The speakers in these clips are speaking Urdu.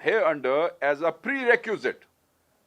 here under as a prerequisite,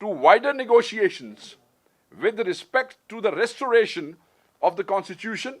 to wider negotiations with respect to the restoration of the constitution,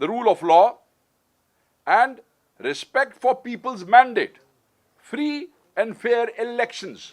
the rule of law and respect for people's mandate, free and fair elections।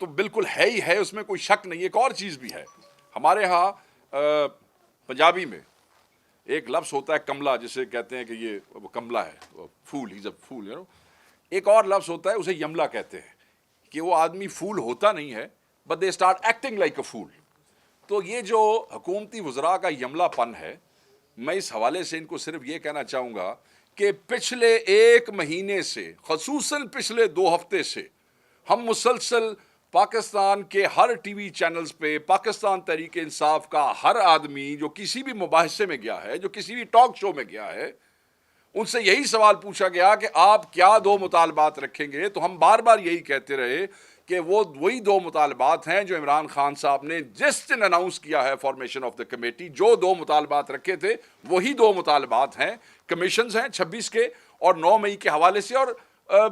تو بالکل ہے ہی ہے، اس میں کوئی شک نہیں. ایک اور چیز بھی ہے ہمارے ہاں پنجابی میں ایک لفظ ہوتا ہے کملا، جسے کہتے ہیں کہ یہ وہ کملا ہے، پھول، ہی جب پھول ایک اور لفظ ہوتا ہے اسے یملا کہتے ہیں، کہ وہ آدمی پھول ہوتا نہیں ہے but they start acting like a پھول. تو یہ جو حکومتی وزراء کا یملا پن ہے، میں اس حوالے سے ان کو صرف یہ کہنا چاہوں گا کہ پچھلے 1 مہینے سے، خصوصاً پچھلے 2 ہفتے سے، ہم مسلسل پاکستان کے ہر ٹی وی چینلز پہ پاکستان تحریک انصاف کا ہر آدمی جو کسی بھی مباحثے میں گیا ہے، جو کسی بھی ٹاک شو میں گیا ہے، ان سے یہی سوال پوچھا گیا کہ آپ کیا 2 مطالبات رکھیں گے. تو ہم بار بار یہی کہتے رہے کہ وہ وہی 2 مطالبات ہیں جو عمران خان صاحب نے جس دن اناؤنس کیا ہے فارمیشن آف دا کمیٹی، جو 2 مطالبات رکھے تھے وہی 2 مطالبات ہیں. کمیشنز ہیں 26 کے اور 9 مئی کے حوالے سے، اور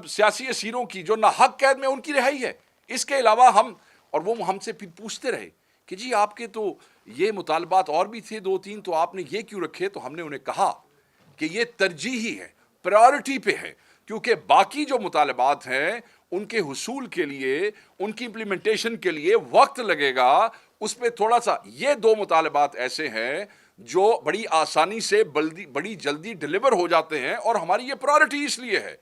سیاسی اسیروں کی جو ناحق قید میں ان کی رہائی ہے. اس کے علاوہ وہ ہم سے پھر پوچھتے رہے کہ جی آپ کے تو یہ مطالبات اور بھی تھے 2-3، تو آپ نے یہ کیوں رکھے؟ تو ہم نے انہیں کہا کہ یہ ترجیحی ہے، پرائیورٹی پہ ہے، کیونکہ باقی جو مطالبات ہیں ان کے حصول کے لیے، ان کی امپلیمنٹیشن کے لیے وقت لگے گا. اس پہ تھوڑا سا، یہ 2 مطالبات ایسے ہیں جو بڑی آسانی سے بڑی جلدی ڈیلیور ہو جاتے ہیں، اور ہماری یہ پرائیورٹی اس لیے ہے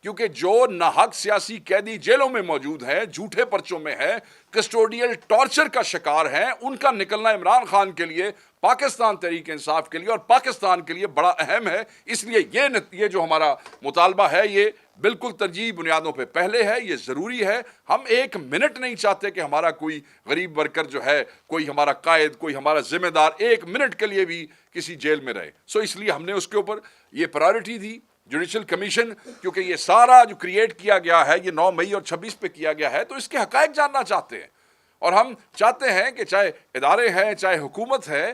کیونکہ جو ناحق سیاسی قیدی جیلوں میں موجود ہیں، جھوٹے پرچوں میں ہے، کسٹوڈیل ٹارچر کا شکار ہیں، ان کا نکلنا عمران خان کے لیے، پاکستان تحریک انصاف کے لیے اور پاکستان کے لیے بڑا اہم ہے. اس لیے یہ جو ہمارا مطالبہ ہے یہ بالکل ترجیحی بنیادوں پہ پہلے ہے، یہ ضروری ہے. ہم 1 منٹ نہیں چاہتے کہ ہمارا کوئی غریب ورکر جو ہے، کوئی ہمارا قائد، کوئی ہمارا ذمہ دار 1 منٹ کے لیے بھی کسی جیل میں رہے. اس لیے ہم نے اس کے اوپر یہ پرائیورٹی دی. جوڈیشل کمیشن، کیونکہ یہ سارا جو کریٹ کیا گیا ہے یہ 9 مئی اور 26 پہ کیا گیا ہے، تو اس کے حقائق جاننا چاہتے ہیں. اور ہم چاہتے ہیں کہ چاہے ادارے ہیں، چاہے حکومت ہے،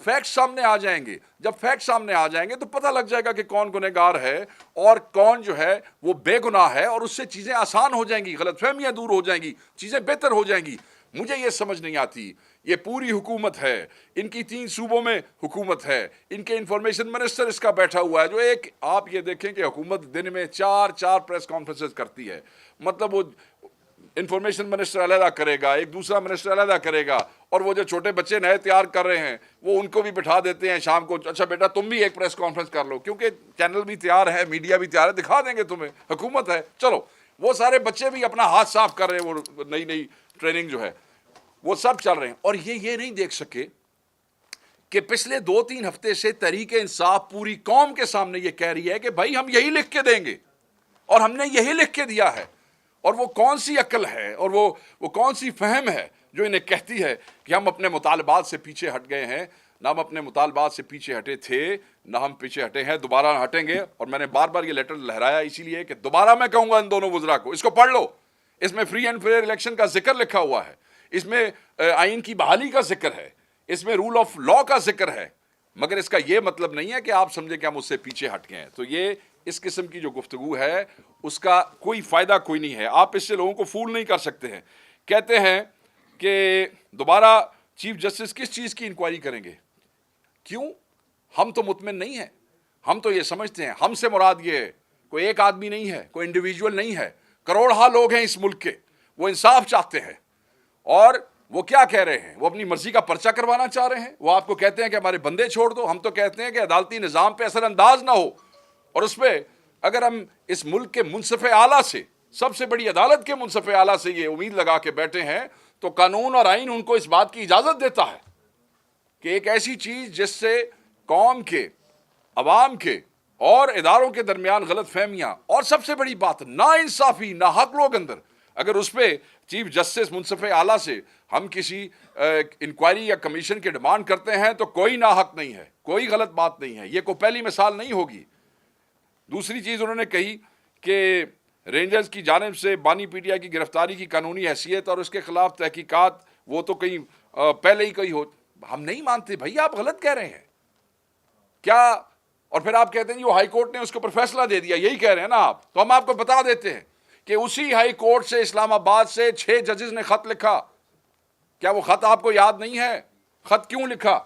فیکٹ سامنے آ جائیں گے. جب فیکٹ سامنے آ جائیں گے تو پتہ لگ جائے گا کہ کون گنہگار ہے اور کون جو ہے وہ بے گناہ ہے، اور اس سے چیزیں آسان ہو جائیں گی، غلط فہمیاں دور ہو جائیں گی، چیزیں بہتر ہو جائیں گی. مجھے یہ سمجھ نہیں آتی، یہ پوری حکومت ہے، ان کی 3 صوبوں میں حکومت ہے، ان کے انفارمیشن منسٹر اس کا بیٹھا ہوا ہے، جو آپ یہ دیکھیں کہ حکومت دن میں 4 پریس کانفرنسز کرتی ہے. مطلب وہ انفارمیشن منسٹر علیحدہ کرے گا، ایک دوسرا منسٹر علیحدہ کرے گا، اور وہ جو چھوٹے بچے نئے تیار کر رہے ہیں وہ ان کو بھی بٹھا دیتے ہیں شام کو، اچھا بیٹا تم بھی ایک پریس کانفرنس کر لو، کیونکہ چینل بھی تیار ہے، میڈیا بھی تیار ہے، دکھا دیں گے تمہیں، حکومت ہے. چلو وہ سارے بچے بھی اپنا ہاتھ صاف کر رہے ہیں، وہ نئی ٹریننگ جو ہے وہ سب چل رہے ہیں. اور یہ نہیں دیکھ سکے کہ پچھلے 2-3 ہفتے سے تحریک انصاف پوری قوم کے سامنے یہ کہہ رہی ہے کہ بھائی ہم یہی لکھ کے دیں گے، اور ہم نے یہی لکھ کے دیا ہے. اور وہ کون سی عقل ہے اور وہ کون سی فہم ہے جو انہیں کہتی ہے کہ ہم اپنے مطالبات سے پیچھے ہٹ گئے ہیں؟ نہ ہم اپنے مطالبات سے پیچھے ہٹے تھے، نہ ہم پیچھے ہٹے ہیں، دوبارہ ہٹیں گے. اور میں نے بار بار یہ لیٹر لہرایا اسی لیے کہ دوبارہ میں کہوں گا ان دونوں وزراء کو، اس کو پڑھ لو. اس میں فری اینڈ فیئر الیکشن کا ذکر لکھا ہوا ہے، اس میں آئین کی بحالی کا ذکر ہے، اس میں رول آف لا کا ذکر ہے، مگر اس کا یہ مطلب نہیں ہے کہ آپ سمجھیں کہ ہم اس سے پیچھے ہٹ گئے ہیں. تو یہ اس قسم کی جو گفتگو ہے اس کا کوئی فائدہ کوئی نہیں ہے، آپ اس سے لوگوں کو فول نہیں کر سکتے ہیں. کہتے ہیں کہ دوبارہ چیف جسٹس کس چیز کی انکوائری کریں گے؟ کیوں؟ ہم تو مطمئن نہیں ہیں. ہم تو یہ سمجھتے ہیں، ہم سے مراد یہ ہے کوئی ایک آدمی نہیں ہے، کوئی انڈیویجول نہیں ہے، کروڑہا لوگ ہیں اس ملک کے، وہ انصاف چاہتے ہیں. اور وہ کیا کہہ رہے ہیں؟ وہ اپنی مرضی کا پرچہ کروانا چاہ رہے ہیں. وہ آپ کو کہتے ہیں کہ ہمارے بندے چھوڑ دو. ہم تو کہتے ہیں کہ عدالتی نظام پہ اثر انداز نہ ہو، اور اس پہ اگر ہم اس ملک کے منصف اعلیٰ سے، سب سے بڑی عدالت کے منصف اعلیٰ سے یہ امید لگا کے بیٹھے ہیں تو قانون اور آئین ان کو اس بات کی اجازت دیتا ہے کہ ایک ایسی چیز جس سے قوم کے، عوام کے اور اداروں کے درمیان غلط فہمیاں اور سب سے بڑی بات نا انصافی، ناحق لوگ اندر، اگر اس پہ چیف جسٹس منصف اعلیٰ سے ہم کسی انکوائری یا کمیشن کی ڈیمانڈ کرتے ہیں تو کوئی ناحق نہیں ہے، کوئی غلط بات نہیں ہے. یہ کوئی پہلی مثال نہیں ہوگی. دوسری چیز انہوں نے کہی کہ رینجرز کی جانب سے بانی پی ٹی آئی کی گرفتاری کی قانونی حیثیت اور اس کے خلاف تحقیقات وہ تو کہیں پہلے ہی کہیں ہو. ہم نہیں مانتے بھائی، آپ غلط کہہ رہے ہیں کیا؟ اور پھر آپ کہتے ہیں وہ ہائی کورٹ نے اس کے اوپر فیصلہ دے دیا، یہی کہہ رہے ہیں نا آپ. تو ہم آپ کو بتا دیتے ہیں کہ اسی ہائی کورٹ سے اسلام آباد سے 6 ججز نے خط لکھا. کیا وہ خط آپ کو یاد نہیں ہے؟ خط کیوں لکھا؟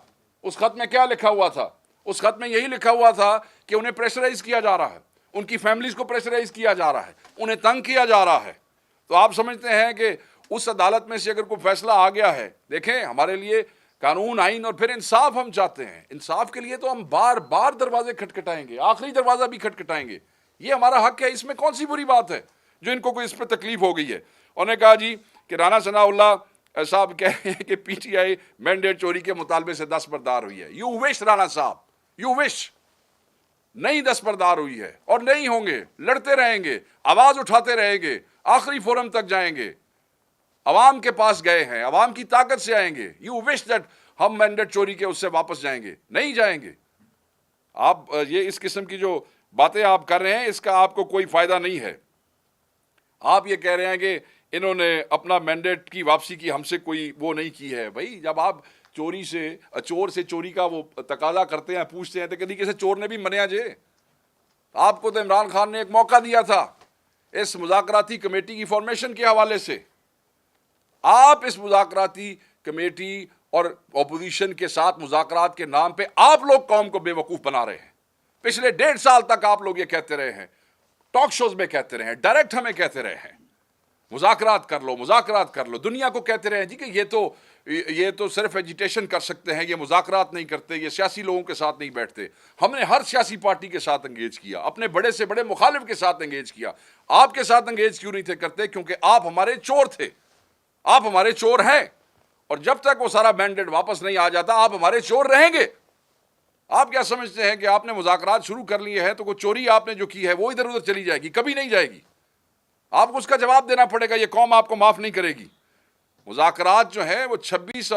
اس خط میں کیا لکھا ہوا تھا؟ اس خط میں یہی لکھا ہوا تھا کہ انہیں پریشرائز کیا جا رہا ہے، ان کی فیملیز کو پریشرائز کیا جا رہا ہے، انہیں تنگ کیا جا رہا ہے. تو آپ سمجھتے ہیں کہ اس عدالت میں سے اگر کوئی فیصلہ آ گیا ہے، دیکھیں ہمارے لیے قانون آئین اور پھر انصاف ہم چاہتے ہیں، انصاف کے لیے تو ہم بار بار دروازے کھٹکھٹائیں گے، آخری دروازہ بھی کھٹکھٹائیں گے، یہ ہمارا حق ہے، اس میں کون سی بری بات ہے جو ان کو کوئی اس پہ تکلیف ہو گئی ہے۔ انہوں نے کہا جی کہ رانا ثناء اللہ صاحب کہہ رہے ہیں کہ پی ٹی آئی مینڈیٹ چوری کے مطالبے سے دستبردار ہوئی ہے۔ یو وش رانا صاحب، یو وش، نہیں دستبردار ہوئی ہے اور نہیں ہوں گے، لڑتے رہیں گے، آواز اٹھاتے رہیں گے، آخری فورم تک جائیں گے، عوام کے پاس گئے ہیں، عوام کی طاقت سے آئیں گے۔ یو وش دیٹ ہم مینڈیٹ چوری کے اس سے واپس جائیں گے، نہیں جائیں گے۔ آپ یہ اس قسم کی جو باتیں آپ کر رہے ہیں اس کا آپ کو کوئی فائدہ نہیں ہے۔ آپ یہ کہہ رہے ہیں کہ انہوں نے اپنا مینڈیٹ کی واپسی کی ہم سے کوئی وہ نہیں کی ہے۔ بھائی جب آپ چور سے چوری کا وہ تقاضا کرتے ہیں، پوچھتے ہیں تو کدی کسی چور نے بھی منیا جے؟ آپ کو تو عمران خان نے ایک موقع دیا تھا اس مذاکراتی کمیٹی کی فارمیشن کے حوالے سے۔ آپ اس مذاکراتی کمیٹی اور اپوزیشن کے ساتھ مذاکرات کے نام پہ آپ لوگ قوم کو بے وقوف بنا رہے ہیں۔ پچھلے 1.5 سال تک آپ لوگ یہ کہتے رہے ہیں، ٹاک شوز میں کہتے رہے ہیں، ڈائریکٹ ہمیں کہتے رہے ہیں مذاکرات کر لو، مذاکرات کر لو، دنیا کو کہتے رہے ہیں جی کہ یہ تو صرف ایجیٹیشن کر سکتے ہیں، یہ مذاکرات نہیں کرتے، یہ سیاسی لوگوں کے ساتھ نہیں بیٹھتے۔ ہم نے ہر سیاسی پارٹی کے ساتھ انگیج کیا، اپنے بڑے سے بڑے مخالف کے ساتھ انگیج کیا۔ آپ کے ساتھ انگیج کیوں نہیں تھے کرتے؟ کیونکہ آپ ہمارے چور تھے، آپ ہمارے چور ہیں، اور جب تک وہ سارا مینڈیٹ واپس نہیں آ جاتا آپ ہمارے چور رہیں گے۔ آپ کیا سمجھتے ہیں کہ آپ نے مذاکرات شروع کر لیے ہیں تو کوئی چوری آپ نے جو کی ہے وہ ادھر ادھر چلی جائے گی؟ کبھی نہیں جائے گی۔ آپ کو اس کا جواب دینا پڑے گا، یہ قوم آپ کو معاف نہیں کرے گی۔ مذاکرات جو ہیں وہ 26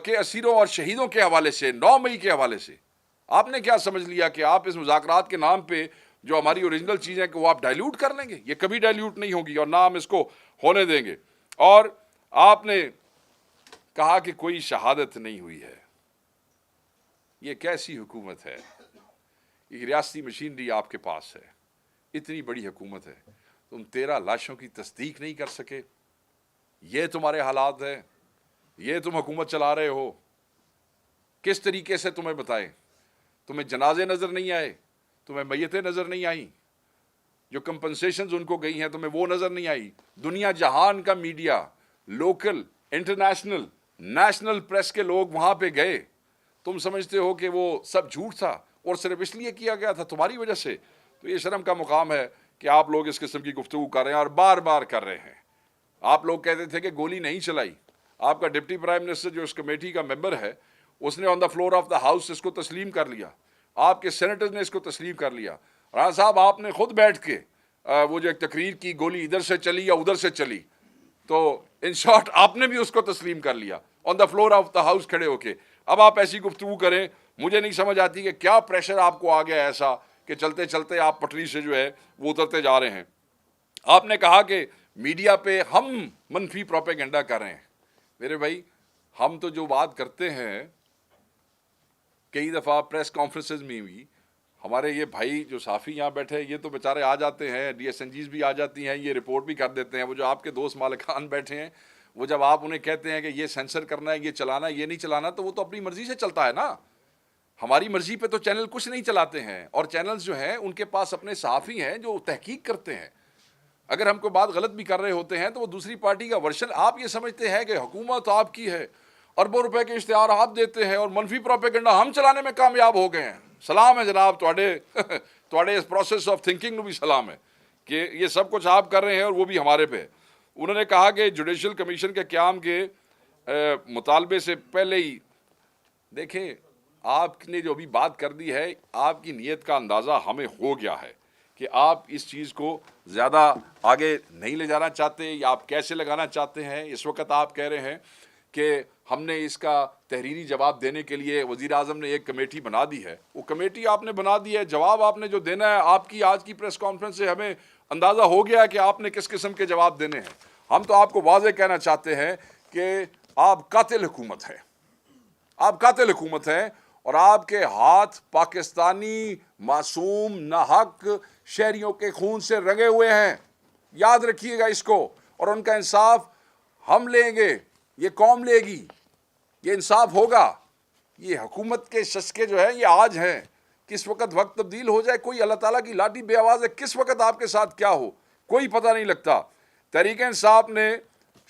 کے اسیروں اور شہیدوں کے حوالے سے، 9 مئی کے حوالے سے، آپ نے کیا سمجھ لیا کہ آپ اس مذاکرات کے نام پہ جو ہماری اوریجنل چیزیں کہ وہ آپ ڈائلیوٹ کر لیں گے؟ یہ کبھی ڈائلیوٹ نہیں ہوگی اور نہ ہم اس کو ہونے دیں گے۔ اور آپ نے کہا کہ کوئی شہادت نہیں ہوئی ہے۔ یہ کیسی حکومت ہے؟ ایک ریاستی مشینری آپ کے پاس ہے، اتنی بڑی حکومت ہے، تم 13 لاشوں کی تصدیق نہیں کر سکے؟ یہ تمہارے حالات ہے؟ یہ تم حکومت چلا رہے ہو؟ کس طریقے سے تمہیں بتائیں؟ تمہیں جنازے نظر نہیں آئے؟ تمہیں میتیں نظر نہیں آئیں؟ جو کمپنسیشنز ان کو گئی ہیں تمہیں وہ نظر نہیں آئی؟ دنیا جہان کا media, local, international, national press کے لوگ وہاں پہ گئے، تم سمجھتے ہو کہ وہ سب جھوٹ تھا اور صرف اس لیے کیا گیا تھا تمہاری وجہ سے؟ تو یہ شرم کا مقام ہے کہ آپ لوگ اس قسم کی گفتگو کر رہے ہیں اور بار بار کر رہے ہیں۔ آپ لوگ کہتے تھے کہ گولی نہیں چلائی، آپ کا ڈپٹی پرائم منسٹر جو اس کمیٹی کا ممبر ہے اس نے on the floor of the house اس کو تسلیم کر لیا، آپ کے سینیٹرز نے اس کو تسلیم کر لیا۔ رانا صاحب آپ نے خود بیٹھ کے وہ جو ایک تقریر کی، گولی ادھر سے چلی یا ادھر سے چلی، تو ان شارٹ آپ نے بھی اس کو تسلیم کر لیا on the floor of the house کھڑے ہو کے۔ اب آپ ایسی گفتگو کریں، مجھے نہیں سمجھ آتی کہ کیا پریشر آپ کو آ گیا ایسا کہ چلتے چلتے آپ پٹری سے جو ہے وہ اترتے جا رہے ہیں۔ آپ نے کہا کہ میڈیا پہ ہم منفی پروپیگنڈا کر رہے ہیں۔ میرے بھائی ہم تو جو بات کرتے ہیں کئی دفعہ پریس کانفرنسز میں بھی، ہمارے یہ بھائی جو صحافی یہاں بیٹھے ہیں یہ تو بیچارے آ جاتے ہیں، ڈی ایس این جیز بھی آ جاتی ہیں، یہ رپورٹ بھی کر دیتے ہیں۔ وہ جو آپ کے دوست مالکان بیٹھے ہیں، وہ جب آپ انہیں کہتے ہیں کہ یہ سینسر کرنا ہے، یہ چلانا ہے، یہ نہیں چلانا، تو وہ تو اپنی مرضی سے چلتا ہے نا۔ ہماری مرضی پہ تو چینل کچھ نہیں چلاتے ہیں، اور چینلز جو ہیں ان کے پاس اپنے صحافی ہیں جو تحقیق کرتے ہیں۔ اگر ہم کوئی بات غلط بھی کر رہے ہوتے ہیں تو وہ دوسری پارٹی کا ورژن، آپ یہ سمجھتے ہیں کہ حکومت آپ کی ہے، اربوں روپے کے اشتہار آپ دیتے ہیں اور منفی پروپیگنڈا ہم چلانے میں کامیاب ہو گئے ہیں۔ سلام ہے جناب تواڈے اس پروسیس آف تھنکنگ نو بھی سلام ہے کہ یہ سب کچھ آپ کر رہے ہیں اور وہ بھی ہمارے پہ۔ انہوں نے کہا کہ جوڈیشل کمیشن کے قیام کے مطالبے سے پہلے ہی، دیکھیں آپ نے جو ابھی بات کر دی ہے، آپ کی نیت کا اندازہ ہمیں ہو گیا ہے کہ آپ اس چیز کو زیادہ آگے نہیں لے جانا چاہتے یا آپ کیسے لگانا چاہتے ہیں۔ اس وقت آپ کہہ رہے ہیں کہ ہم نے اس کا تحریری جواب دینے کے لیے وزیر اعظم نے ایک کمیٹی بنا دی ہے۔ وہ کمیٹی آپ نے بنا دی ہے، جواب آپ نے جو دینا ہے، آپ کی آج کی پریس کانفرنس سے ہمیں اندازہ ہو گیا کہ آپ نے کس قسم کے جواب دینے ہیں۔ ہم تو آپ کو واضح کہنا چاہتے ہیں کہ آپ قاتل حکومت ہیں، آپ قاتل حکومت ہیں، اور آپ کے ہاتھ پاکستانی معصوم ناحق شہریوں کے خون سے رنگے ہوئے ہیں۔ یاد رکھیے گا اس کو، اور ان کا انصاف ہم لیں گے، یہ قوم لے گی، یہ انصاف ہوگا۔ یہ حکومت کے شسکے جو ہے یہ آج ہیں، کس وقت وقت تبدیل ہو جائے، کوئی اللہ تعالیٰ کی لاٹھی بے آواز ہے، کس وقت آپ کے ساتھ کیا ہو کوئی پتہ نہیں لگتا۔ تحریک انصاف نے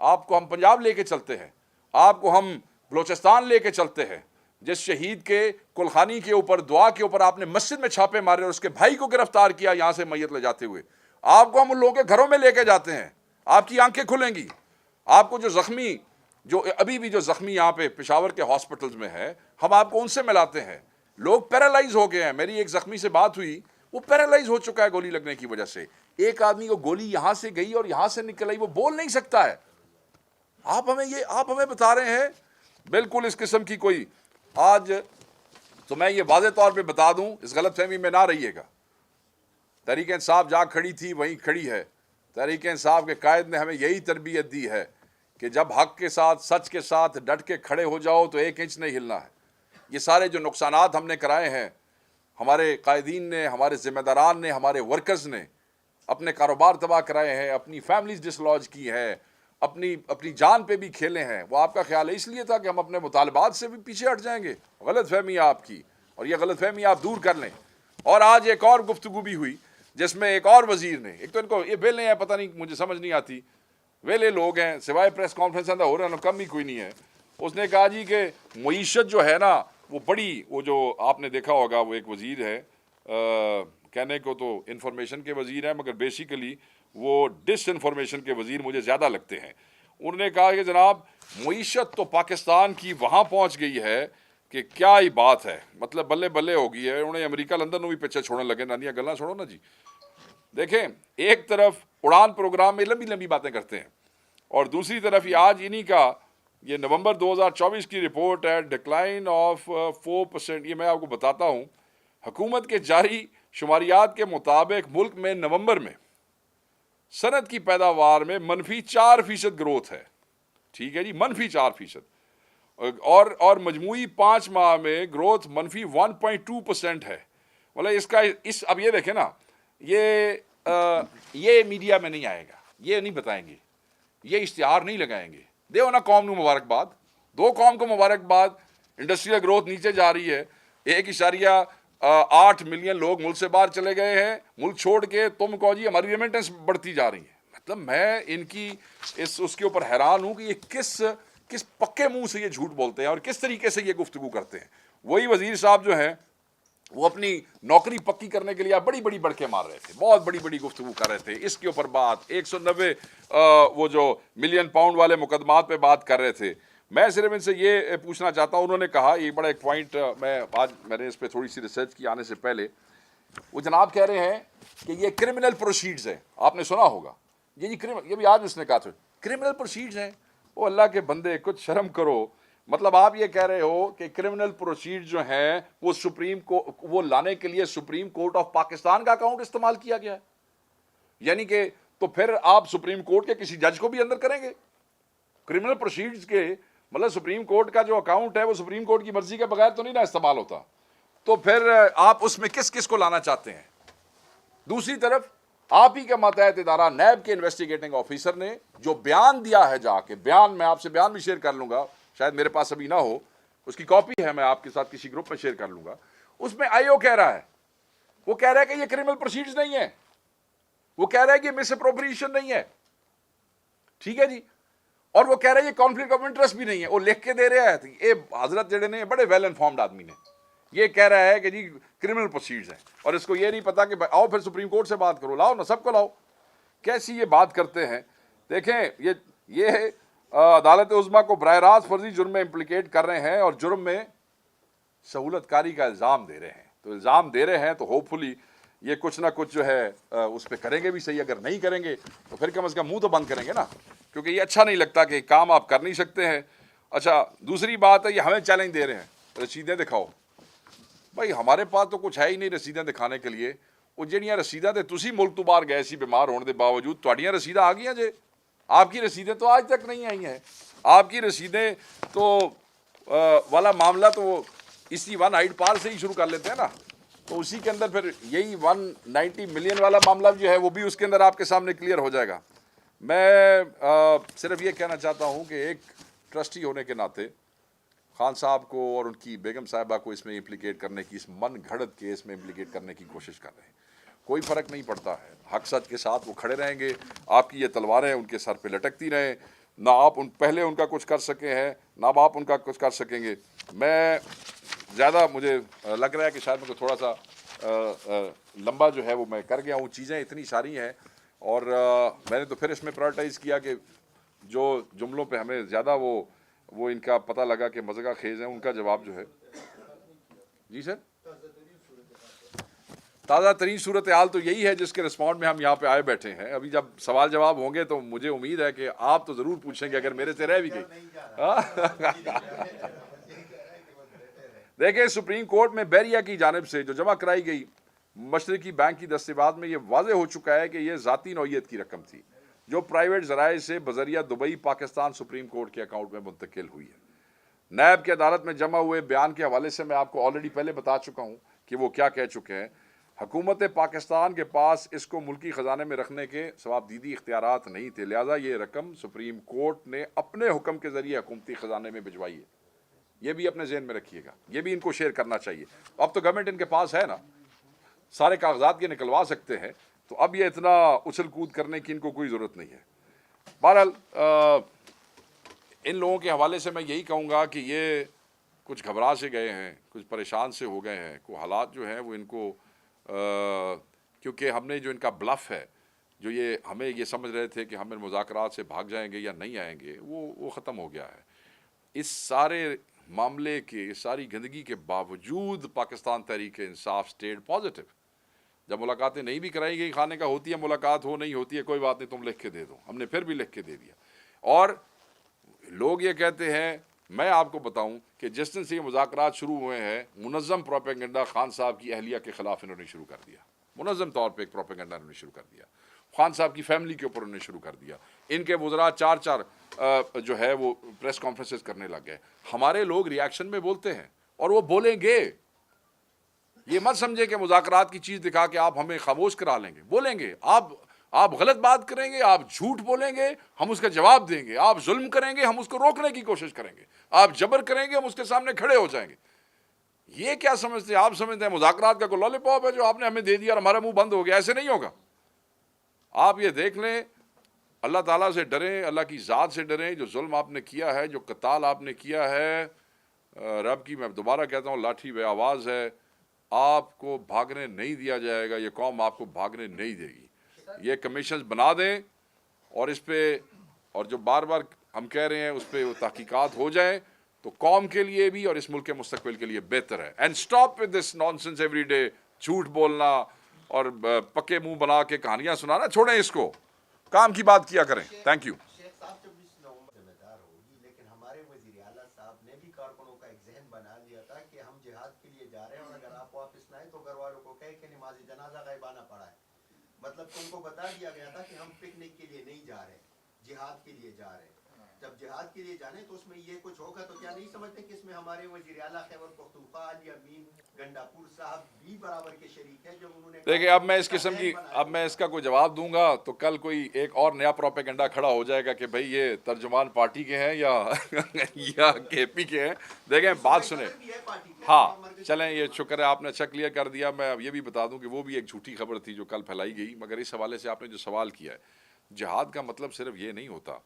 آپ کو ہم پنجاب لے کے چلتے ہیں، آپ کو ہم بلوچستان لے کے چلتے ہیں، جس شہید کے کلخانی کے اوپر دعا کے اوپر آپ نے مسجد میں چھاپے مارے اور اس کے بھائی کو گرفتار کیا یہاں سے میت لے جاتے ہوئے، آپ کو ہم ان لوگوں کے گھروں میں لے کے جاتے ہیں، آپ کی آنکھیں کھلیں گی. آپ کو جو زخمی، جو ابھی بھی جو زخمی یہاں پہ پشاور کے ہاسپٹلز میں ہے، ہم آپ کو ان سے ملاتے ہیں. لوگ پیرالائز ہو گئے ہیں. میری ایک زخمی سے بات ہوئی، وہ پیرالائز ہو چکا ہے گولی لگنے کی وجہ سے. ایک آدمی کو گولی یہاں سے گئی اور یہاں سے نکل آئی، وہ بول نہیں سکتا ہے. آپ ہمیں بتا رہے ہیں بالکل اس قسم کی کوئی. آج تو میں یہ واضح طور پہ بتا دوں، اس غلط فہمی میں نہ رہیے گا. تحریک انصاف جہاں کھڑی تھی وہیں کھڑی ہے. تحریک انصاف کے قائد نے ہمیں یہی تربیت دی ہے کہ جب حق کے ساتھ، سچ کے ساتھ ڈٹ کے کھڑے ہو جاؤ تو ایک انچ نہیں ہلنا ہے. یہ سارے جو نقصانات ہم نے کرائے ہیں، ہمارے قائدین نے، ہمارے ذمہ داران نے، ہمارے ورکرز نے اپنے کاروبار تباہ کرائے ہیں، اپنی فیملیز ڈسلوج کی ہیں، اپنی جان پہ بھی کھیلے ہیں. وہ آپ کا خیال ہے اس لیے تھا کہ ہم اپنے مطالبات سے بھی پیچھے ہٹ جائیں گے. غلط فہمی ہے آپ کی، اور یہ غلط فہمی آپ دور کر لیں. اور آج ایک اور گفتگو بھی ہوئی جس میں ایک اور وزیر نے، ایک تو ان کو یہ ویلے ہیں، پتہ نہیں مجھے سمجھ نہیں آتی، ویلے لوگ ہیں، سوائے پریس کانفرنس ہو رہا ہے کم ہی کوئی نہیں ہے. اس نے کہا جی کہ معیشت جو ہے نا وہ بڑی، وہ جو آپ نے دیکھا ہوگا وہ ایک وزیر ہے، کہنے کو تو انفارمیشن کے وزیر ہیں مگر بیسیکلی وہ ڈس انفارمیشن کے وزیر مجھے زیادہ لگتے ہیں. انہوں نے کہا کہ جناب معیشت تو پاکستان کی وہاں پہنچ گئی ہے کہ کیا ہی بات ہے، مطلب بلے بلے ہو گئی ہے. انہیں امریکہ لندن میں بھی پیچھے چھوڑنے لگے. نانیاں گلاں چھوڑو نا جی. دیکھیں، ایک طرف اڑان پروگرام میں لمبی لمبی باتیں کرتے ہیں، اور دوسری طرف یہ آج انہی کا یہ نومبر 2024 کی رپورٹ ہے، ڈکلائن آف 4%. یہ میں آپ کو بتاتا ہوں، حکومت کے جاری شماریات کے مطابق ملک میں نومبر میں صنعت کی پیداوار میں -4% گروتھ ہے. ٹھیک ہے جی، -4%. اور مجموعی 5 ماہ میں گروتھ -1.2% ہے. مطلب اس کا اب یہ دیکھیں نا، یہ میڈیا میں نہیں آئے گا، یہ نہیں بتائیں گے، یہ اشتہار نہیں لگائیں گے. دیو نا قوم نو مبارکباد، دو قوم کو مبارکباد. انڈسٹریل گروتھ نیچے جا رہی ہے، 1.8 ملین لوگ ملک سے باہر چلے گئے ہیں ملک چھوڑ کے. تم کہو جی ہماری ریمیٹنس بڑھتی جا رہی ہے. مطلب میں ان کی اس کے اوپر حیران ہوں کہ یہ کس پکے منہ سے یہ جھوٹ بولتے ہیں اور کس طریقے سے یہ گفتگو کرتے ہیں. وہی وزیر صاحب جو ہیں وہ اپنی نوکری پکی کرنے کے لیے بڑی بڑی بڑکے مار رہے تھے، بہت بڑی بڑی گفتگو کر رہے تھے. اس کے اوپر بات 190 وہ جو ملین پاؤنڈ والے مقدمات پہ بات کر رہے تھے. میں صرف ان سے یہ پوچھنا چاہتا ہوں، انہوں نے کہا یہ بڑا ایک پوائنٹ، میں نے اس پہ تھوڑی سی ریسرچ کی آنے سے پہلے. وہ جناب کہہ رہے ہیں کہ یہ کرمنل پروسیڈز ہیں. آپ نے سنا ہوگا یہ بھی آج اس نے کہا تھا کرمنل پروسیڈز ہیں. وہ اللہ کے بندے کچھ شرم کرو. مطلب آپ یہ کہہ رہے ہو کہ کرمنل پروسیڈ جو ہیں وہ لانے کے لیے سپریم کورٹ آف پاکستان کا اکاؤنٹ استعمال کیا گیا ہے. یعنی کہ تو پھر آپ سپریم کورٹ کے کسی جج کو بھی اندر کریں گے کرمنل پروسیڈز کے. مطلب سپریم کورٹ کا جو اکاؤنٹ ہے وہ سپریم کورٹ کی مرضی کے بغیر تو نہیں نا استعمال ہوتا. تو پھر آپ اس میں کس کو لانا چاہتے ہیں. دوسری طرف آپ ہی کا ماتحت ادارہ نیب کے انویسٹیگیٹنگ آفیسر نے جو بیان دیا ہے، جا کے بیان، میں آپ سے بیان بھی شیئر کر لوں گا، شاید میرے پاس ابھی نہ ہو، اس کی کاپی ہے، میں آپ کے ساتھ کسی گروپ میں شیئر کر لوں گا. اس میں آئی او کہہ رہا ہے، وہ کہہ رہا ہے کہ یہ کرمنل پروسیڈز نہیں ہے، وہ کہہ رہا ہے کہ مس اپروپریشن نہیں ہے. ٹھیک ہے جی. اور وہ کہہ رہا ہے یہ کانفلکٹ آف انٹرسٹ بھی نہیں ہے. وہ لکھ کے دے رہا ہے. یہ حضرت جڑے نے بڑے ویل انفارمڈ آدمی نے یہ کہہ رہا ہے کہ جی کرمنل پروسیڈز ہیں، اور اس کو یہ نہیں پتا کہ آؤ پھر سپریم کورٹ سے بات کرو. لاؤ نا، سب کو لاؤ. کیسی یہ بات کرتے ہیں. دیکھیں یہ عدالت عظمیٰ کو براہ راست فرضی جرم میں امپلیکیٹ کر رہے ہیں اور جرم میں سہولت کاری کا الزام دے رہے ہیں. تو الزام دے رہے ہیں تو ہوپ فلی یہ کچھ نہ کچھ جو ہے اس پہ کریں گے بھی صحیح. اگر نہیں کریں گے تو پھر کم از کم منہ تو بند کریں گے نا، کیونکہ یہ اچھا نہیں لگتا کہ کام آپ کر نہیں سکتے ہیں. اچھا دوسری بات ہے، یہ ہمیں چیلنج دے رہے ہیں رسیدیں دکھاؤ. بھائی ہمارے پاس تو کچھ ہے ہی نہیں رسیدیں دکھانے کے لیے. وہ جہاں رسیدیں تے تسی ملک تو باہر گئے سی بیمار ہونے کے باوجود تہاڈیاں رسیدیں آ گئی جے. آپ کی رسیدیں تو آج تک نہیں آئی ہیں. آپ کی رسیدیں تو والا معاملہ تو اسی 1 پار سے ہی شروع کر لیتے ہیں نا. تو اسی کے اندر پھر یہی 190 ملین والا معاملہ جو ہے وہ بھی اس کے اندر آپ کے سامنے کلیئر ہو جائے گا. میں صرف یہ کہنا چاہتا ہوں کہ ایک ٹرسٹی ہونے کے ناطے خان صاحب کو اور ان کی بیگم صاحبہ کو اس میں امپلیکیٹ کرنے کی، اس من گھڑت کیس میں امپلیکیٹ کرنے کی کوشش کر رہے ہیں. کوئی فرق نہیں پڑتا ہے، حق سچ کے ساتھ وہ کھڑے رہیں گے. آپ کی یہ تلواریں ان کے سر پہ لٹکتی رہیں. نہ آپ پہلے ان کا کچھ کر سکے ہیں، نہ اب آپ ان کا کچھ کر سکیں گے. میں زیادہ مجھے لگ رہا ہے کہ شاید مجھے تھوڑا سا لمبا جو ہے وہ میں کر گیا ہوں. چیزیں اتنی ساری ہیں اور میں نے تو پھر اس میں پرائرٹائز کیا کہ جو جملوں پہ ہمیں زیادہ وہ ان کا پتہ لگا کہ مزگہ خیز ہیں، ان کا جواب جو ہے. جی سر، تازہ ترین صورتحال تو یہی ہے جس کے رسپونڈ میں ہم یہاں پہ آئے بیٹھے ہیں. ابھی جب سوال جواب ہوں گے تو مجھے امید ہے کہ آپ تو ضرور پوچھیں گے اگر میرے سے رہ بھی گئی. دیکھیں، سپریم کورٹ میں بیریا کی جانب سے جو جمع کرائی گئی مشرقی بینک کی دستاویزات میں یہ واضح ہو چکا ہے کہ یہ ذاتی نوعیت کی رقم تھی جو پرائیویٹ ذرائع سے بذریعہ دبئی پاکستان سپریم کورٹ کے اکاؤنٹ میں منتقل ہوئی ہے. نیب کی عدالت میں جمع ہوئے بیان کے حوالے سے میں آپ کو آلریڈی پہلے بتا چکا ہوں کہ وہ کیا کہہ چکے ہیں. حکومت پاکستان کے پاس اس کو ملکی خزانے میں رکھنے کے ثوابدیدی اختیارات نہیں تھے، لہذا یہ رقم سپریم کورٹ نے اپنے حکم کے ذریعے حکومتی خزانے میں بھجوائی ہے. یہ بھی اپنے ذہن میں رکھیے گا، یہ بھی ان کو شیئر کرنا چاہیے. اب تو گورنمنٹ ان کے پاس ہے نا، سارے کاغذات یہ نکلوا سکتے ہیں، تو اب یہ اتنا اچھل کود کرنے کی ان کو کوئی ضرورت نہیں ہے. بہرحال ان لوگوں کے حوالے سے میں یہی کہوں گا کہ یہ کچھ گھبرا سے گئے ہیں، کچھ پریشان سے ہو گئے ہیں. کوئی حالات جو ہیں وہ ان کو کیونکہ ہم نے جو ان کا بلف ہے، جو یہ ہمیں یہ سمجھ رہے تھے کہ ہم ان مذاکرات سے بھاگ جائیں گے یا نہیں آئیں گے، وہ ختم ہو گیا ہے. اس سارے معاملے کے، اس ساری گندگی کے باوجود پاکستان تحریک انصاف سٹیڈ پازیٹیو. جب ملاقاتیں نہیں بھی کرائی گئی، خانے کا ہوتی ہے ملاقات، ہو نہیں ہوتی ہے کوئی بات نہیں، تم لکھ کے دے دو. ہم نے پھر بھی لکھ کے دے دیا. اور لوگ یہ کہتے ہیں، میں آپ کو بتاؤں کہ جس دن سے یہ مذاکرات شروع ہوئے ہیں، منظم پروپیگنڈا خان صاحب کی اہلیہ کے خلاف انہوں نے شروع کر دیا. منظم طور پہ ایک پروپیگنڈا انہوں نے شروع کر دیا. خان صاحب کی فیملی کے اوپر انہوں نے شروع کر دیا. ان کے وزراء چار جو ہے وہ پریس کانفرنسز کرنے لگ گئے. ہمارے لوگ ری ایکشن میں بولتے ہیں اور وہ بولیں گے. یہ مت سمجھے کہ مذاکرات کی چیز دکھا کے آپ ہمیں خاموش کرا لیں گے. بولیں گے، آپ غلط بات کریں گے، آپ جھوٹ بولیں گے، ہم اس کا جواب دیں گے. آپ ظلم کریں گے، ہم اس کو روکنے کی کوشش کریں گے. آپ جبر کریں گے، ہم اس کے سامنے کھڑے ہو جائیں گے. یہ کیا سمجھتے ہیں؟ آپ سمجھتے ہیں مذاکرات کا کوئی لالی پاپ ہے جو آپ نے ہمیں دے دیا اور ہمارا منہ بند ہو گیا؟ ایسے نہیں ہوگا. آپ یہ دیکھ لیں، اللہ تعالیٰ سے ڈریں، اللہ کی ذات سے ڈریں. جو ظلم آپ نے کیا ہے، جو قتال آپ نے کیا ہے، رب کی میں دوبارہ کہتا ہوں، لاٹھی بے آواز ہے. آپ کو بھاگنے نہیں دیا جائے گا. یہ قوم آپ کو بھاگنے نہیں دے گی. یہ کمیشنز بنا دیں اور اس پہ، اور جو بار بار ہم کہہ رہے ہیں اس پہ وہ تحقیقات ہو جائیں تو قوم کے لیے بھی اور اس ملک کے مستقبل کے لیے بہتر ہے. And stop with this nonsense every day. جھوٹ بولنا اور پکے منہ بنا کے کہانیاں سنانا چھوڑیں، اس کو کام کی بات کیا کریں. Thank you. کارکنوں کا ایک ذہن بنا لیا تھا کہ ہم جہاد کے لیے جا رہے ہیں اور اگر آپ واپس نہ آئے تو گھر والوں کو کہے کہ نماز جنازہ غائبانہ پڑھا ہے. مطلب تم کو بتا دیا گیا تھا کہ ہم پکنک کے لیے نہیں جا رہے، جہاد کے لیے جا رہے ہیں. جب جہاد کے لیے جانے تو اس میں یہ کچھ ہوگا تو کیا نہیں سمجھتے کہ اس میں ہمارے وزیر اعلیٰ خیبر پختونخوا علی امین گنڈاپور صاحب بھی برابر کے شریک ہیں جب انہوں نے. دیکھیں، اب میں اس کا کوئی جواب دوں گا تو کل کوئی ایک اور نیا پروپیگنڈا کھڑا ہو جائے گا کہ بھئی یہ ترجمان پارٹی کے ہیں یا کے پی کے ہیں. دیکھیں، بات سنیں. ہاں چلیں، یہ شکر ہے آپ نے اچھا کلیئر کر دیا. میں اب یہ بھی بتا دوں کہ وہ بھی ایک جھوٹی خبر تھی جو کل پھیلائی گئی. مگر اس حوالے سے آپ نے جو سوال کیا ہے، جہاد کا مطلب صرف یہ نہیں ہوتا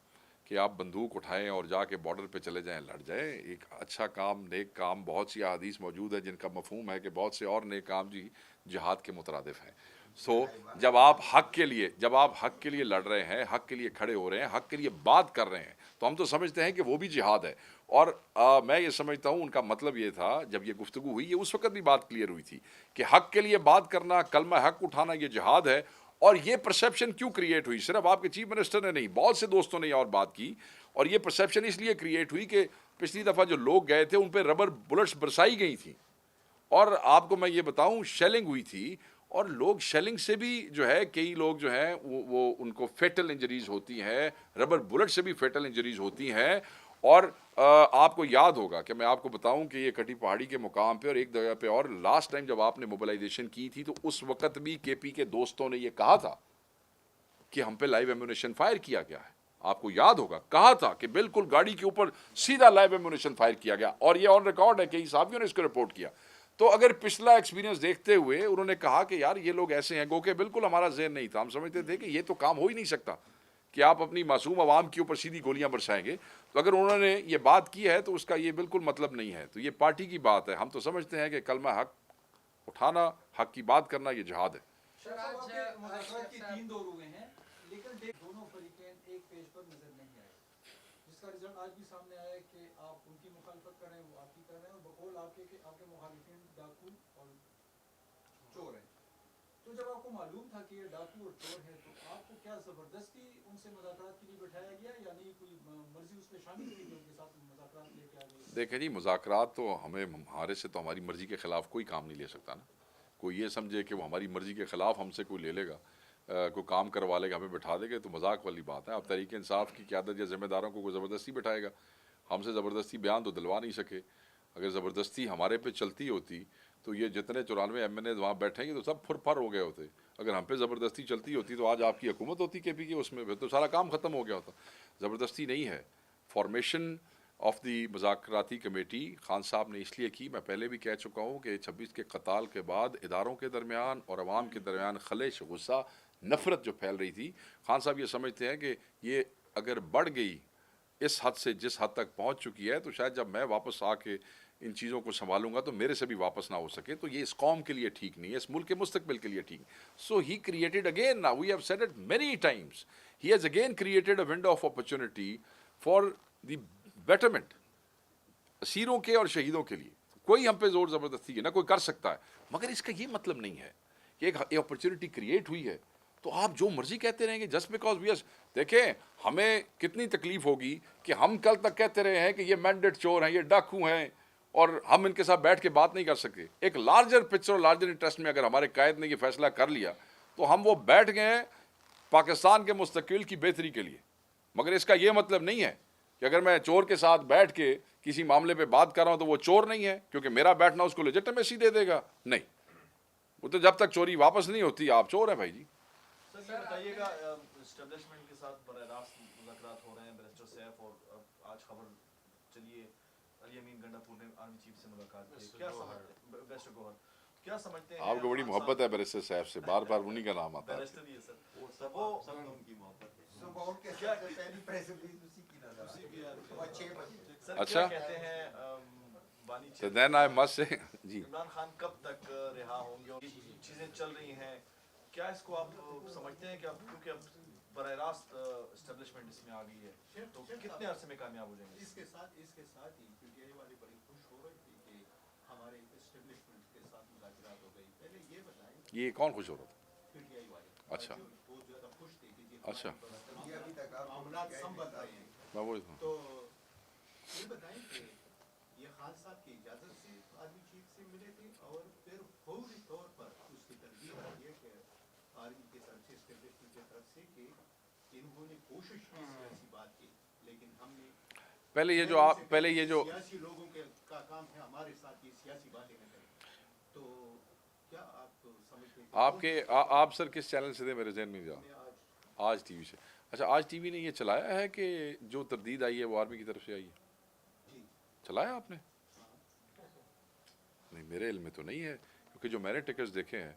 کہ آپ بندوق اٹھائیں اور جا کے بارڈر پہ چلے جائیں، لڑ جائیں. ایک اچھا کام، نیک کام، بہت سی احادیث موجود ہے جن کا مفہوم ہے کہ بہت سے اور نیک کام جی جہاد کے مترادف ہیں. جب آپ حق کے لیے لڑ رہے ہیں، حق کے لیے کھڑے ہو رہے ہیں، حق کے لیے بات کر رہے ہیں، تو ہم تو سمجھتے ہیں کہ وہ بھی جہاد ہے. اور میں یہ سمجھتا ہوں ان کا مطلب یہ تھا، جب یہ گفتگو ہوئی، یہ اس وقت بھی بات کلیئر ہوئی تھی کہ حق کے لیے بات کرنا، کلمہ حق اٹھانا، یہ جہاد ہے. اور یہ پرسیپشن کیوں کریٹ ہوئی؟ صرف آپ کے چیف منسٹر نے نہیں، بہت سے دوستوں نے یہ اور بات کی. اور یہ پرسیپشن اس لیے کریٹ ہوئی کہ پچھلی دفعہ جو لوگ گئے تھے ان پہ ربر بلٹس برسائی گئی تھیں، اور آپ کو میں یہ بتاؤں شیلنگ ہوئی تھی. اور لوگ شیلنگ سے بھی جو ہے، کئی لوگ جو ہیں وہ ان کو فیٹل انجریز ہوتی ہیں، ربر بلٹ سے بھی فیٹل انجریز ہوتی ہیں. اور آپ کو یاد ہوگا کہ میں آپ کو بتاؤں کہ یہ کٹی پہاڑی کے مقام پہ اور ایک جگہ پہ اور لاسٹ ٹائم جب آپ نے موبلائزیشن کی تھی تو اس وقت بھی کے پی کے دوستوں نے یہ کہا تھا کہ ہم پہ لائیو ایمونیشن فائر کیا گیا ہے. آپ کو یاد ہوگا، کہا تھا کہ بالکل گاڑی کے اوپر سیدھا لائیو ایمونیشن فائر کیا گیا، اور یہ آن ریکارڈ ہے، کئی صحافیوں نے اس کو رپورٹ کیا. تو اگر پچھلا ایکسپیرینس دیکھتے ہوئے انہوں نے کہا کہ یار یہ لوگ ایسے ہیں، گو کہ بالکل ہمارا ذہن نہیں تھا. ہم سمجھتے تھے کہ یہ تو کام ہو ہی نہیں سکتا کہ آپ اپنی معصوم عوام کے اوپر سیدھی گولیاں برسائیں گے. تو اگر انہوں نے یہ بات کی ہے تو اس کا یہ بالکل مطلب نہیں ہے. تو یہ پارٹی کی بات ہے. ہم تو سمجھتے ہیں کہ کلمہ حق اٹھانا, حق کی بات کرنا, یہ جہاد ہے. مذاکرات کے 3 دور ہوئے ہیں لیکن دونوں فریقین ایک پیج پر نظر نہیں آئے, جس کا رزلٹ آج بھی سامنے آیا ہے کہ آپ ان کی مخالفت کر رہے ہیں, وہ آپ کی کر رہے ہیں, اور بقول آپ کے کہ آپ کے مخالفین ڈاکو اور چور ہیں. تو جب آپ کو معلوم تھا کہ یہ ڈاکو اور چور ہیں تو آپ کو کیا زبردستی ان سے مذاکرات کے لیے بٹھایا گیا, یعنی کوئی مرضی اس میں شامل ہوئی کہ ان کے ساتھ مذاکرات لے کے آ گئے؟ دیکھیں جی, مذاکرات تو ہمارے سے تو ہماری مرضی کے خلاف کوئی کام نہیں لے سکتا نا. کوئی یہ سمجھے کہ وہ ہماری مرضی کے خلاف ہم سے کوئی لے لے گا, کوئی کام کروا لے گا, ہمیں بٹھا دے گا, تو مذاق والی بات ہے. اب تحریک انصاف کی قیادت یا ذمہ داروں کو کوئی زبردستی بٹھائے گا. ہم سے زبردستی بیان تو دلوا نہیں سکے. اگر زبردستی ہمارے پہ چلتی ہوتی تو یہ جتنے 94 ایم این اے وہاں بیٹھیں گے تو سب پھر پھر ہو گئے ہوتے. اگر ہم پہ زبردستی چلتی ہوتی تو آج آپ کی حکومت ہوتی کے پی کے, اس میں تو سارا کام ختم ہو گیا ہوتا. زبردستی نہیں ہے. فارمیشن آف دی مذاکراتی کمیٹی خان صاحب نے اس لیے کی, میں پہلے بھی کہہ چکا ہوں کہ 26 کے قتال کے بعد اداروں کے درمیان اور عوام کے درمیان خلیش, غصہ, نفرت جو پھیل رہی تھی, خان صاحب یہ سمجھتے ہیں کہ یہ اگر بڑھ گئی اس حد سے جس حد تک پہنچ چکی ہے, تو شاید جب میں واپس آ کے ان چیزوں کو سنبھالوں گا تو میرے سے بھی واپس نہ ہو سکے. تو یہ اس قوم کے لیے ٹھیک نہیں ہے, اس ملک کے مستقبل کے لیے ٹھیک نہیں. سو ہی کریٹڈ اگین, نا we have said it many times, he has again created a window of opportunity for the betterment اسیروں کے اور شہیدوں کے لیے. کوئی ہم پہ زور زبردستی نہ کوئی کر سکتا ہے, مگر اس کا یہ مطلب نہیں ہے کہ ایک اپرچونٹی کریٹ ہوئی ہے تو آپ جو مرضی کہتے رہیں گے جسٹ بیکاز وی ایس. دیکھیں ہمیں کتنی تکلیف ہوگی کہ ہم کل تک کہتے رہے ہیں کہ یہ مینڈیٹ چور ہیں, یہ ڈاکو ہیں, اور ہم ان کے ساتھ بیٹھ کے بات نہیں کر سکتے. ایک لارجر پکچر اور لارجر انٹرسٹ میں اگر ہمارے قائد نے یہ فیصلہ کر لیا تو ہم وہ بیٹھ گئے ہیں پاکستان کے مستقبل کی بہتری کے لیے. مگر اس کا یہ مطلب نہیں ہے کہ اگر میں چور کے ساتھ بیٹھ کے کسی معاملے پہ بات کر رہا ہوں تو وہ چور نہیں ہے کیونکہ میرا بیٹھنا اس کو لیجٹمیسی دے دے گا. نہیں, وہ تو جب تک چوری واپس نہیں ہوتی آپ چور ہیں بھائی جی. سر یہ بتائیے گا, اسٹیبلشمنٹ کے ساتھ براہ راست مذاکرات ہو رہے ہیں بیرسٹر سیف, اور آج خبر چلیے علی امین گنڈا پور نے آرمی چیف سے ملاقات کی, کیا سمجھتے ہیں بیرسٹر گوہر, کیا سمجھتے ہیں آپ کو بڑی محبت ہے بیرسٹر صاحب سے, بار بار انہی کا نام آتا ہے. بیرسٹر ہی ہے سر, وہ ان کی محبت ہے. صبح اٹھ کے پہلی پریس ریلیز اسی کی نظر آئی, صبح 6 بجے. سر اچھا, کیا کہتے ہیں بانی تو دین آئی مسٹ سے جی, عمران خان کب تک رہا ہوں گے, اور چیزیں چل رہی ہیں, کیا اس کو آپ سمجھتے ہیں کہ اب کیونکہ اب براہ راست اسٹیبلشمنٹ اس میں آ گئی ہے تو کتنے عرصے میں کامیاب ہو جائیں گے؟ اس کے ساتھ ہی کیونکہ یہ والی بڑی خوش ہو رہی تھی کہ ہمارے اسٹیبلشمنٹ کے ساتھ مذاکرات ہو گئی. پہلے یہ بتائیں, یہ کون خوش ہو رہا تھا؟ پی ٹی آئی والے اچھا بہت زیادہ خوش تھے کہ اچھا, یہ ابھی تک آپ معاملات سنبھل رہے ہیں. میں وہی تو یہ بتائیں کہ یہ خان صاحب کی اجازت سے آرمی چیف سے ملے تھے, اور پھر فوری طور پر اس کی ترغیب آئی ہے کہ آرمی کی طرف سے, اسٹیبلشمنٹ کی طرف سے, کہ انہوں نے کوشش کی سیاسی بات کی, لیکن ہم نے پہلے یہ جو سیاسی لوگوں کے کا کام ہے ہمارے ساتھ یہ سیاسی باتیں نہ کریں. تو کیا آپ سمجھتے ہیں آپ کے آپ سر کس چینل سے تھے, میرے ذہن میں نہیں رہا. آج ٹی وی سے. اچھا, آج ٹی وی نے یہ چلایا ہے کہ جو تردید آئی ہے وہ آرمی کی طرف سے آئی ہے؟ چلایا آپ نے؟ نہیں, میرے علم میں تو نہیں ہے, کیونکہ جو میں نے ٹکٹس دیکھے ہیں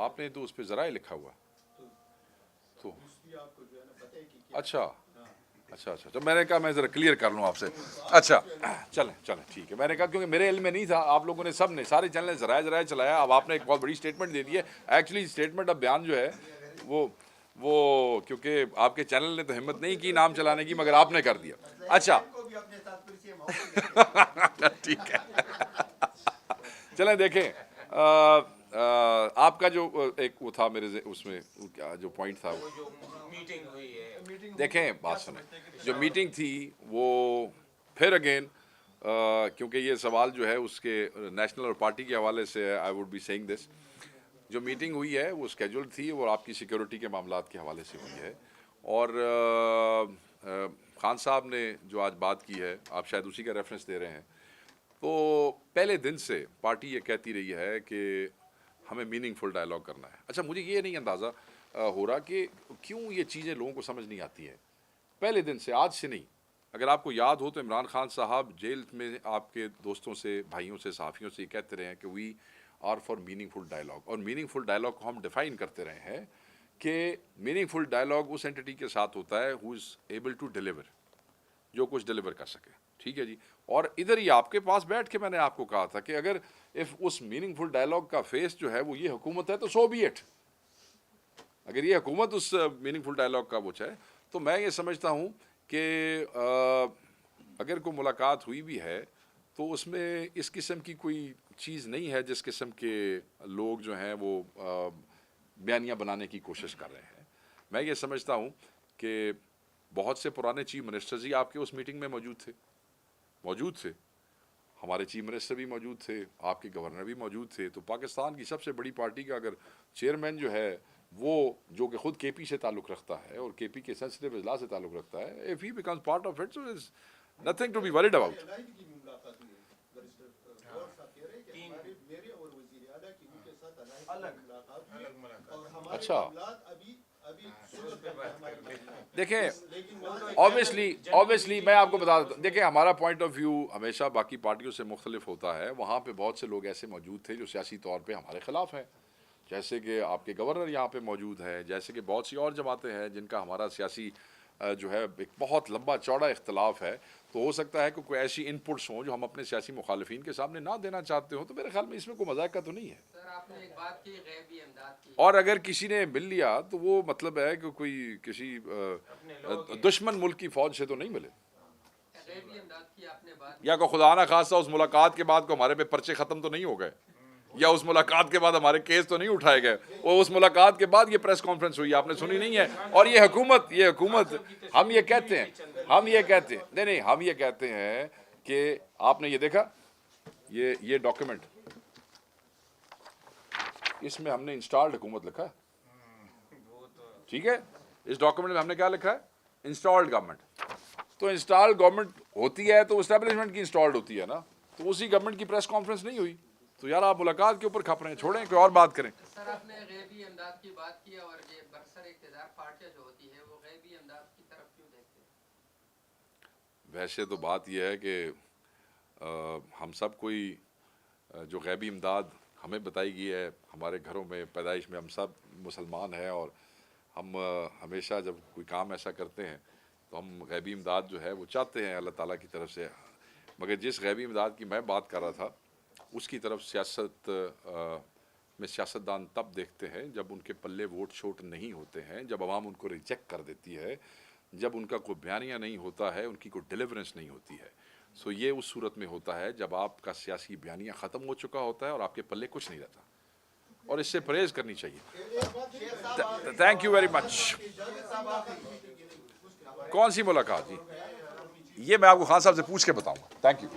آپ نے تو اس پہ ذرائع لکھا ہوا. تو اچھا اچھا اچھا, تو میں نے کہا میں ذرا کلیئر کر لوں آپ سے. اچھا چلیں ٹھیک ہے, میں نے کہا کیونکہ میرے علم میں نہیں تھا, آپ لوگوں نے سب نے سارے چینل نے ذرائع چلایا. اب آپ نے ایک بہت بڑی اسٹیٹمنٹ دے دی ہے. ایکچولی اسٹیٹمنٹ اب بیان جو ہے وہ کیونکہ آپ کے چینل نے تو ہمت نہیں کی نام چلانے کی, مگر آپ نے کر دیا. اچھا ٹھیک ہے, چلیں دیکھیں آپ کا جو ایک وہ تھا میرے اس میں جو پوائنٹ تھا, دیکھیں بات سنیں, جو میٹنگ تھی وہ پھر اگین کیونکہ یہ سوال جو ہے اس کے نیشنل اور پارٹی کے حوالے سے, آئی ووڈ بی سیئنگ دس, جو میٹنگ ہوئی ہے وہ اسکیجول تھی اور آپ کی سیکیورٹی کے معاملات کے حوالے سے ہوئی ہے. اور خان صاحب نے جو آج بات کی ہے, آپ شاید اسی کا ریفرنس دے رہے ہیں, تو پہلے دن سے پارٹی یہ کہتی رہی ہے کہ ہمیں میننگ فل ڈائلاگ کرنا ہے. اچھا, مجھے یہ نہیں اندازہ ہو رہا کہ کیوں یہ چیزیں لوگوں کو سمجھ نہیں آتی ہیں. پہلے دن سے, آج سے نہیں. اگر آپ کو یاد ہو تو عمران خان صاحب جیل میں آپ کے دوستوں سے, بھائیوں سے, صحافیوں سے یہ کہتے رہے ہیں کہ we are for meaningful dialogue, اور میننگ فل ڈائلاگ کو ہم ڈیفائن کرتے رہے ہیں کہ میننگ فل ڈائلاگ اس اینٹی کے ساتھ ہوتا ہے who is able to deliver, جو کچھ ڈیلیور کر سکے. ٹھیک ہے جی. اور ادھر ہی آپ کے پاس بیٹھ کے میں نے آپ کو کہا تھا کہ اگر اس میننگ فل ڈائلاگ کا فیس جو ہے وہ یہ حکومت ہے تو سو بی اٹ. اگر یہ حکومت اس میننگ فل ڈائلاگ کا وہ ہے تو میں یہ سمجھتا ہوں کہ اگر کوئی ملاقات ہوئی بھی ہے تو اس میں اس قسم کی کوئی چیز نہیں ہے جس قسم کے لوگ جو ہیں وہ بیانیاں بنانے کی کوشش کر رہے ہیں. میں یہ سمجھتا ہوں کہ بہت سے پرانے چیف منسٹرز ہی آپ کے اس میٹنگ میں موجود تھے. ہمارے چیف منسٹر بھی موجود تھے, آپ کے گورنر بھی موجود تھے. تو پاکستان کی سب سے بڑی پارٹی کا اگر چیئرمین جو ہے وہ جو کہ خود کے پی سے تعلق رکھتا ہے اور کے پی کے سینسٹیو اضلاع سے تعلق رکھتا ہے, if he becomes part of it, so there's nothing to be worried about. اچھا دیکھیں, obviously میں آپ کو بتا دیتا ہوں, دیکھیں ہمارا پوائنٹ آف ویو ہمیشہ باقی پارٹیوں سے مختلف ہوتا ہے. وہاں پہ بہت سے لوگ ایسے موجود تھے جو سیاسی طور پہ ہمارے خلاف ہیں, جیسے کہ آپ کے گورنر یہاں پہ موجود ہے, جیسے کہ بہت سی اور جماعتیں ہیں جن کا ہمارا سیاسی جو ہے ایک بہت لمبا چوڑا اختلاف ہے. تو ہو سکتا ہے کہ کوئی ایسی ان پٹس ہوں جو ہم اپنے سیاسی مخالفین کے سامنے نہ دینا چاہتے ہوں. تو میرے خیال میں اس میں کوئی مذاق کا تو نہیں ہے. سر آپ نے ایک بات کی غیبی امداد کی, اور اگر کسی نے مل لیا تو وہ مطلب ہے کہ کوئی کسی دشمن ملک کی فوج سے تو نہیں ملے. غیبی امداد کی آپ نے بات, یا کوئی خدا نہ خواستہ اس ملاقات کے بعد کو ہمارے پہ پرچے ختم تو نہیں ہو گئے, یا اس ملاقات کے بعد ہمارے کیس تو نہیں اٹھائے گئے. اور اس ملاقات کے بعد یہ پریس کانفرنس ہوئی, آپ نے سنی نہیں ہے. اور یہ حکومت ہم یہ کہتے ہیں کہ آپ نے یہ دیکھا یہ ڈاکیومنٹ, اس میں ہم نے انسٹالڈ حکومت لکھا ہے. ٹھیک ہے, اس ڈاکیومنٹ میں ہم نے کیا لکھا ہے, انسٹالڈ گورنمنٹ. تو انسٹالڈ گورنمنٹ ہوتی ہے تو اسٹیبلشمنٹ کی انسٹالڈ ہوتی ہے نا. تو اسی گورنمنٹ کی پریس کانفرنس نہیں ہوئی. تو یار آپ ملاقات کے اوپر کھپ رہے ہیں, چھوڑیں کوئی اور بات کریں. سر آپ نے غیبی امداد کی بات کی, اور یہ برسر اقتدار پارٹیاں جو ہوتی ہے وہ غیبی امداد کی طرف کیوں دیکھتے ہیں؟ ویسے تو بات یہ ہے کہ ہم سب کوئی جو غیبی امداد ہمیں بتائی گئی ہے, ہمارے گھروں میں پیدائش میں ہم سب مسلمان ہیں, اور ہم ہمیشہ جب کوئی کام ایسا کرتے ہیں تو ہم غیبی امداد جو ہے وہ چاہتے ہیں اللہ تعالیٰ کی طرف سے. مگر جس غیبی امداد کی میں بات کر رہا تھا اس کی طرف سیاست میں سیاستدان تب دیکھتے ہیں جب ان کے پلے ووٹ شوٹ نہیں ہوتے ہیں, جب عوام ان کو ریجیکٹ کر دیتی ہے, جب ان کا کوئی بیانیہ نہیں ہوتا ہے, ان کی کوئی ڈیلیورنس نہیں ہوتی ہے. سو یہ اس صورت میں ہوتا ہے جب آپ کا سیاسی بیانیہ ختم ہو چکا ہوتا ہے اور آپ کے پلے کچھ نہیں رہتا, اور اس سے پرہیز کرنی چاہیے. Thank you very much. کون سی ملاقات جی؟ یہ میں آپ کو خان صاحب سے پوچھ کے بتاؤں گا. Thank you.